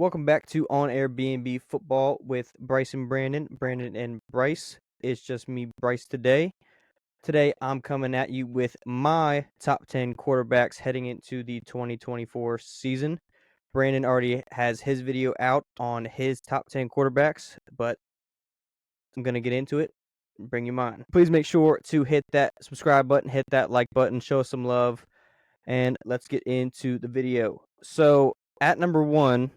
Welcome back to On Air B&B Football with Bryce and Brandon. Brandon and Bryce. It's just me, Bryce, today. Today, I'm coming at you with my top 10 quarterbacks heading into the 2024 season. Brandon already has his video out on his top 10 quarterbacks, but I'm going to get into it and bring you mine. Please make sure to hit that subscribe button, hit that like button, show us some love, and let's get into the video. So, at number 1,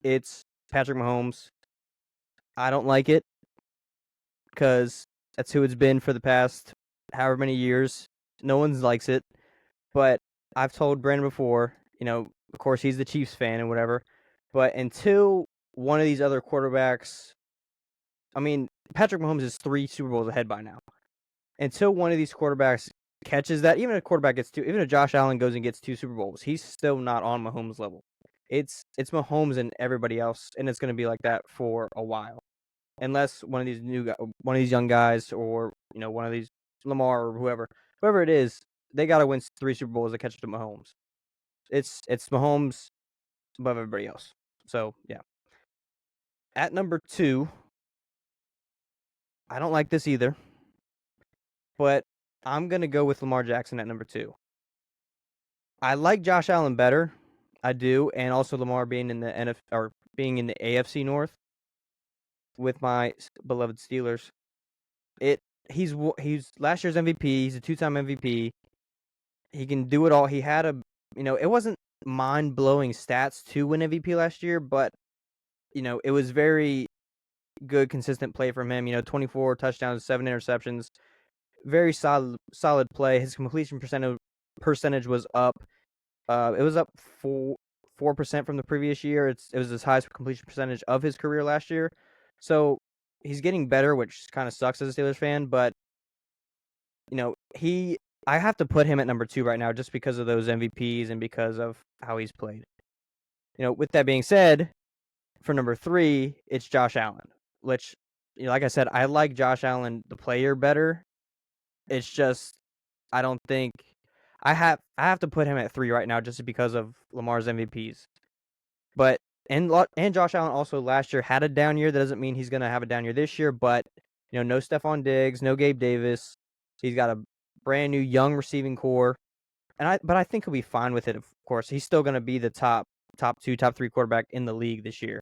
it's Patrick Mahomes. I don't like it because that's who it's been for the past however many years. No one likes it, but I've told Brandon before, of course he's the Chiefs fan and whatever, but until one of these other quarterbacks, Patrick Mahomes is 3 Super Bowls ahead by now. Until one of these quarterbacks catches that, even if a quarterback gets 2, even if Josh Allen goes and gets 2 Super Bowls, he's still not on Mahomes' level. It's Mahomes and everybody else, and it's going to be like that for a while. Unless one of these young guys, or one of these Lamar or whoever it is, they got to win 3 Super Bowls to catch up to Mahomes. It's Mahomes above everybody else. So yeah. At number 2, I don't like this either, but I'm gonna go with Lamar Jackson at number 2. I like Josh Allen better, I do, and also Lamar being in the being in the AFC North with my beloved Steelers. He's last year's MVP. He's a 2-time MVP. He can do it all. He had it wasn't mind-blowing stats to win MVP last year, but it was very good, consistent play from him. 24 touchdowns, 7 interceptions, very solid play. His completion percentage was up. It was up 4% from the previous year. It was his highest completion percentage of his career last year. So he's getting better, which kind of sucks as a Steelers fan, but I have to put him at number 2 right now just because of those MVPs and because of how he's played. With that being said, for number 3, it's Josh Allen, which, like I said, I like Josh Allen, the player, better. It's just I don't think I have to put him at 3 right now just because of Lamar's MVPs. But and Josh Allen also last year had a down year. That doesn't mean he's going to have a down year this year, but no Stephon Diggs, no Gabe Davis. He's got a brand new young receiving core. But I think he'll be fine with it, of course. He's still going to be the top 2, top 3 quarterback in the league this year.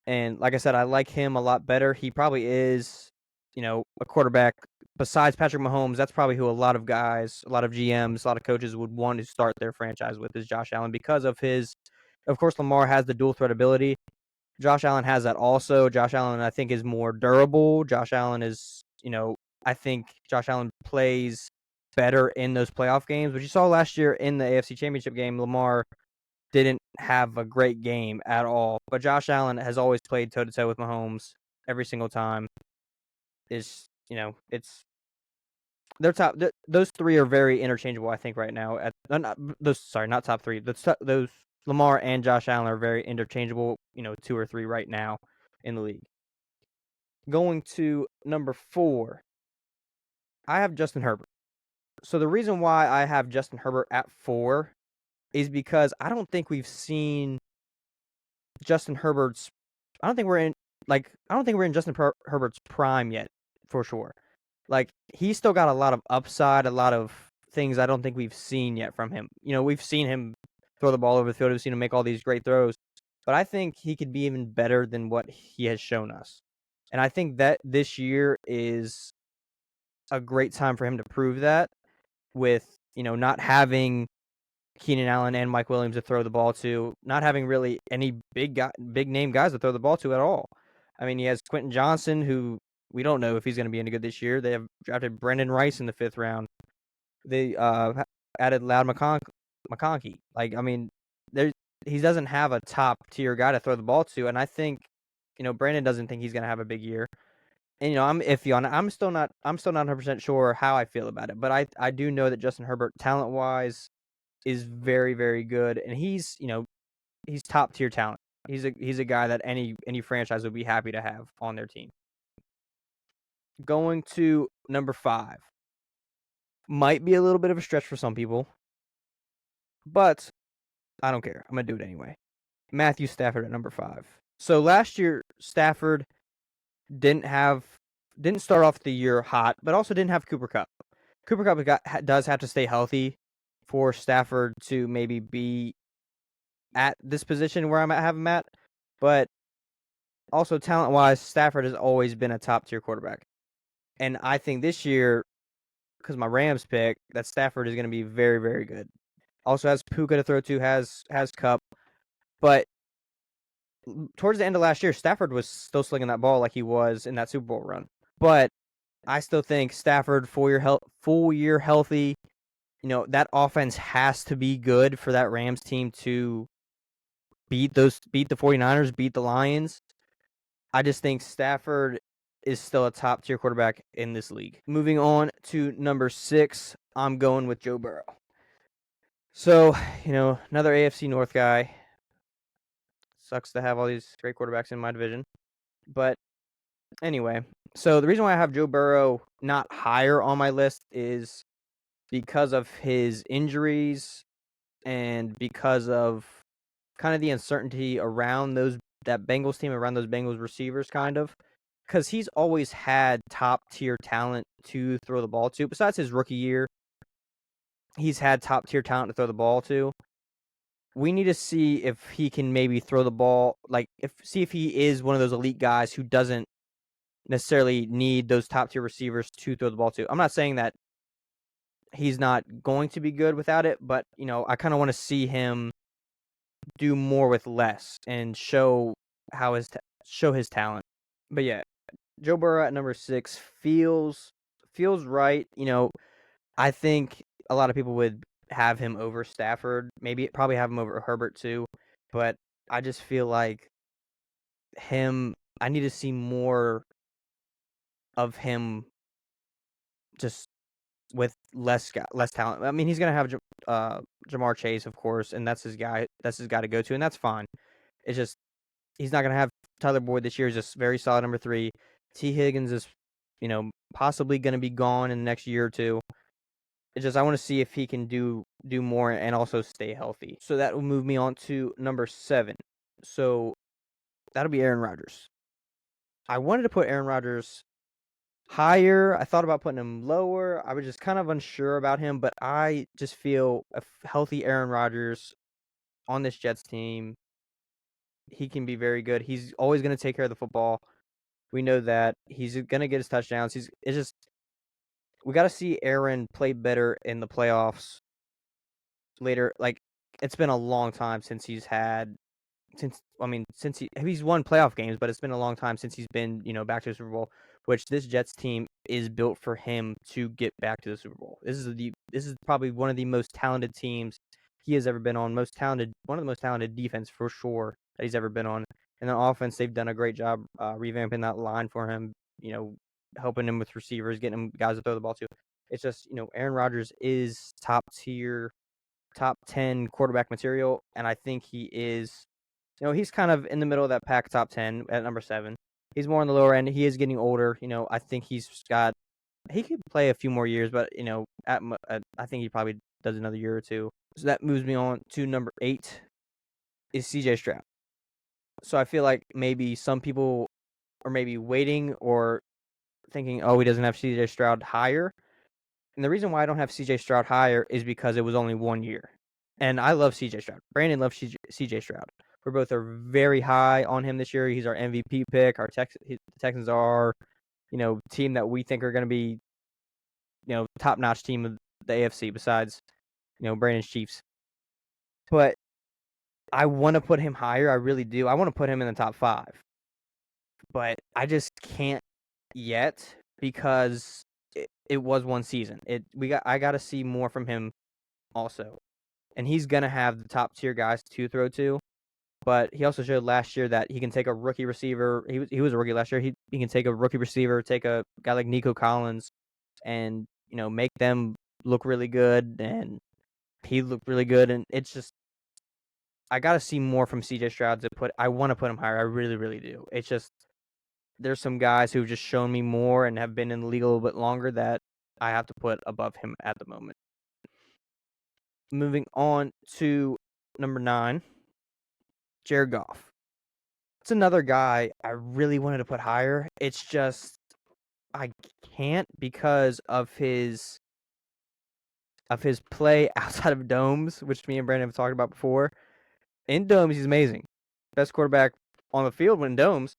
And like I said, I like him a lot better. He probably is, a quarterback besides Patrick Mahomes. That's probably who a lot of guys, a lot of GMs, a lot of coaches would want to start their franchise with, is Josh Allen, because of his. Of course, Lamar has the dual threat ability. Josh Allen has that also. Josh Allen, I think, is more durable. Josh Allen is, I think Josh Allen plays better in those playoff games, which you saw last year in the AFC Championship game. Lamar didn't have a great game at all, but Josh Allen has always played toe-to-toe with Mahomes every single time. It's they're top. Those 3 are very interchangeable, I think, right now. Not top 3. Those Lamar and Josh Allen are very interchangeable. 2 or 3 right now in the league. Going to number 4, I have Justin Herbert. So the reason why I have Justin Herbert at 4 is because I don't think we've seen Justin Herbert's. I don't think we're in Justin Herbert's prime yet, for sure. Like, he's still got a lot of upside, a lot of things I don't think we've seen yet from him. We've seen him throw the ball over the field. We've seen him make all these great throws. But I think he could be even better than what he has shown us. And I think that this year is a great time for him to prove that, with, not having Keenan Allen and Mike Williams to throw the ball to, not having really any big name guys to throw the ball to at all. He has Quentin Johnson, who we don't know if he's going to be any good this year. They have drafted Brendan Rice in the 5th round. They added Loud McConkey. He doesn't have a top tier guy to throw the ball to, and I think, Brandon doesn't think he's going to have a big year. And I'm iffy on it. I'm still not 100% sure how I feel about it, but I do know that Justin Herbert, talent wise, is very, very good, and he's top tier talent. He's a guy that any franchise would be happy to have on their team. Going to number 5. Might be a little bit of a stretch for some people, but I don't care. I'm going to do it anyway. Matthew Stafford at number 5. So last year, Stafford didn't start off the year hot, but also didn't have Cooper Kupp. Cooper Kupp does have to stay healthy for Stafford to maybe be at this position where have him at. But also talent-wise, Stafford has always been a top-tier quarterback. And I think this year, because my Rams pick, that Stafford is going to be very, very good. Also has Puka to throw to, has Kupp. But towards the end of last year, Stafford was still slinging that ball like he was in that Super Bowl run. But I still think Stafford, full year healthy, that offense has to be good for that Rams team to beat the 49ers, beat the Lions. I just think Stafford is still a top-tier quarterback in this league. Moving on to number 6, I'm going with Joe Burrow. So, another AFC North guy. Sucks to have all these great quarterbacks in my division. But anyway, so the reason why I have Joe Burrow not higher on my list is because of his injuries and because of kind of the uncertainty around that Bengals team, around those Bengals receivers, kind of. Because he's always had top-tier talent to throw the ball to. Besides his rookie year, he's had top-tier talent to throw the ball to. We need to see if he can maybe throw the ball, see if he is one of those elite guys who doesn't necessarily need those top-tier receivers to throw the ball to. I'm not saying that he's not going to be good without it, but, I kind of want to see him do more with less and show his talent. But yeah, Joe Burrow at number 6 feels right. I think a lot of people would have him over Stafford. Maybe probably have him over Herbert too. But I just feel like I need to see more of him just with less talent. I mean, he's gonna have Jamar Chase, of course, and that's his guy. That's his guy to go to, and that's fine. It's just he's not gonna have Tyler Boyd this year. He's just very solid number 3. T. Higgins is, possibly gonna be gone in the next year or two. It's just I want to see if he can do more and also stay healthy. So that will move me on to number 7. So that'll be Aaron Rodgers. I wanted to put Aaron Rodgers higher. I thought about putting him lower. I was just kind of unsure about him, but I just feel a healthy Aaron Rodgers on this Jets team, he can be very good. He's always going to take care of the football. We know that he's going to get his touchdowns. We got to see Aaron play better in the playoffs later. It's been a long time since he's won playoff games, but it's been a long time since he's been, back to the Super Bowl, which this Jets team is built for him to get back to the Super Bowl. This is probably one of the most talented teams he has ever been on, one of the most talented defense for sure that he's ever been on. And the offense, they've done a great job revamping that line for him, helping him with receivers, getting him guys to throw the ball to. It's just, Aaron Rodgers is top tier, top 10 quarterback material, and I think he is. He's kind of in the middle of that pack, top 10 at number 7. He's more on the lower end. He is getting older. I think he could play a few more years, but, I think he probably does another year or two. So that moves me on to number 8 is CJ Stroud. So I feel like maybe some people are maybe waiting or thinking, oh, he doesn't have CJ Stroud higher. And the reason why I don't have CJ Stroud higher is because it was only 1 year. And I love CJ Stroud. Brandon loves CJ Stroud. We both are very high on him this year. He's our MVP pick. The Texans are, team that we think are going to be, top-notch team of the AFC besides, Brandon's Chiefs. But I want to put him higher. I really do. I want to put him in the top 5. But I just can't yet because it was one season. I got to see more from him also. And he's going to have the top-tier guys to throw to. But he also showed last year that he can take a rookie receiver. He was a rookie last year. He can take a rookie receiver, take a guy like Nico Collins, and make them look really good. And he looked really good. And it's just I got to see more from CJ Stroud I want to put him higher. I really, really do. It's just there's some guys who've just shown me more and have been in the league a little bit longer that I have to put above him at the moment. Moving on to number 9. Jared Goff. It's another guy I really wanted to put higher. It's just I can't because of his play outside of domes, which me and Brandon have talked about before. In domes, he's amazing. Best quarterback on the field when in domes.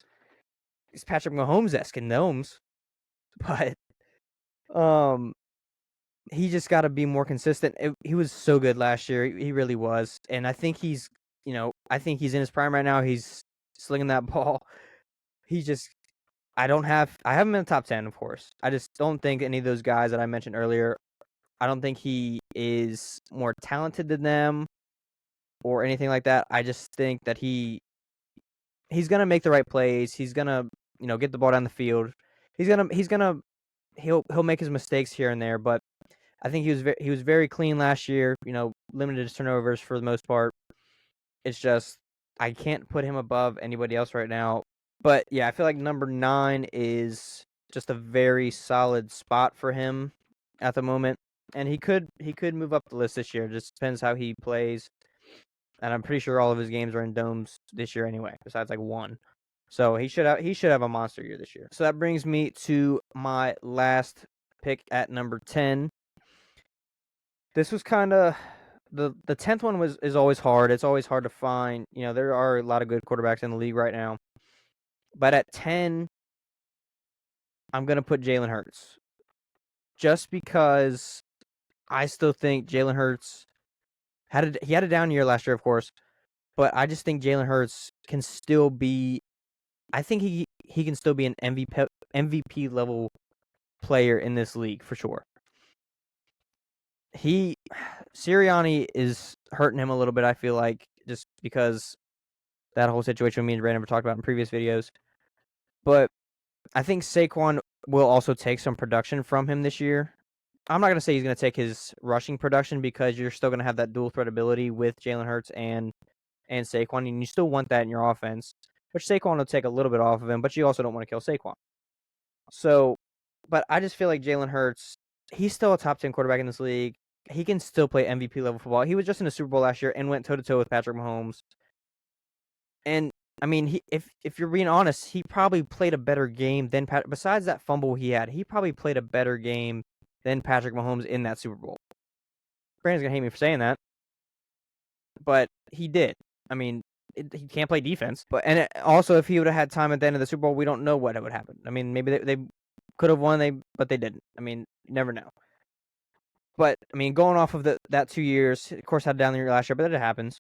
He's Patrick Mahomes-esque in domes. But he just got to be more consistent. He was so good last year. He really was. And I think he's in his prime right now. He's slinging that ball. He just I have him in the top 10, of course. I just don't think any of those guys that I mentioned earlier, I don't think he is more talented than them or anything like that. I just think that he's going to make the right plays. He's going to, get the ball down the field. He'll make his mistakes here and there, but I think he was very clean last year, limited his turnovers for the most part. It's just I can't put him above anybody else right now. But yeah, I feel like number 9 is just a very solid spot for him at the moment. And he could move up the list this year. It just depends how he plays. And I'm pretty sure all of his games are in domes this year anyway, besides like one. So he should have a monster year this year. So that brings me to my last pick at number 10. This was kind of the 10th one is always hard. It's always hard to find. There are a lot of good quarterbacks in the league right now. But at 10, I'm going to put Jalen Hurts. Just because I still think Jalen Hurts had a down year last year, of course, but I just think Jalen Hurts can still be I think he can still be an MVP level player in this league for sure. Sirianni is hurting him a little bit, I feel like, just because that whole situation me and Brandon have talked about in previous videos. But I think Saquon will also take some production from him this year. I'm not going to say he's going to take his rushing production because you're still going to have that dual threat ability with Jalen Hurts and Saquon, and you still want that in your offense, which Saquon will take a little bit off of him, but you also don't want to kill Saquon. So, but I just feel like Jalen Hurts, he's still a top 10 quarterback in this league. He can still play MVP level football. He was just in the Super Bowl last year and went toe-to-toe with Patrick Mahomes. And I mean, if you're being honest, he probably played a better game than besides that fumble he had. He probably played a better game than Patrick Mahomes in that Super Bowl. Brandon's gonna hate me for saying that, but he did. I mean, he can't play defense. And also, if he would have had time at the end of the Super Bowl, we don't know what would happen. I mean, maybe they could have won, but they didn't. I mean, you never know. But I mean, going off of that 2 years, of course, had a down year last year, but it happens.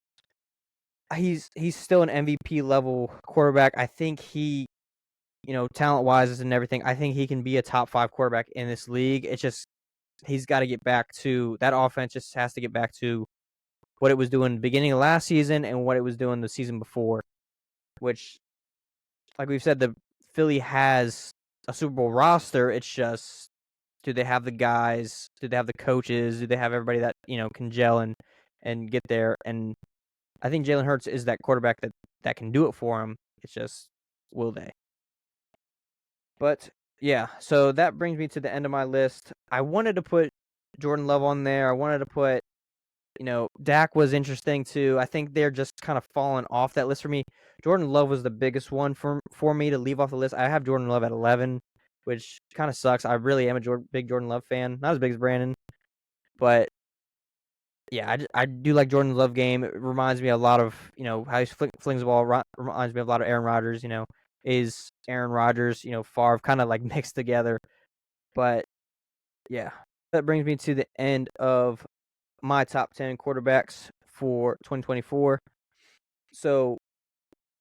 He's still an MVP level quarterback. I think he, talent wise and everything, I think he can be a top 5 quarterback in this league. It's just he's got to get back to that offense. Just has to get back to what it was doing beginning of last season and what it was doing the season before. Which, like we've said, the Philly has a Super Bowl roster. It's just, do they have the guys? Do they have the coaches? Do they have everybody that can gel and get there? And I think Jalen Hurts is that quarterback that can do it for him. It's just, will they? But yeah, so that brings me to the end of my list. I wanted to put Jordan Love on there. I wanted to put, Dak was interesting too. I think they're just kind of falling off that list for me. Jordan Love was the biggest one for me to leave off the list. I have Jordan Love at 11, which kind of sucks. I really am a big Jordan Love fan. Not as big as Brandon, but yeah, I do like Jordan Love game. It reminds me a lot of, how he flings the ball. Reminds me of a lot of Aaron Rodgers. Is Aaron Rodgers, Favre kind of like mixed together. But yeah, that brings me to the end of my top 10 quarterbacks for 2024. So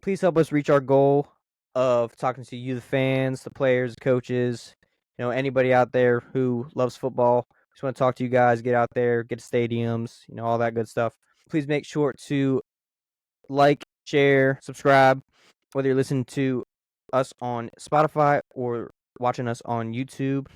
please help us reach our goal of talking to you, the fans, the players, coaches, anybody out there who loves football. Just want to talk to you guys, get out there, get to stadiums, all that good stuff. Please make sure to like, share, subscribe, whether you're listening to us on Spotify or watching us on YouTube.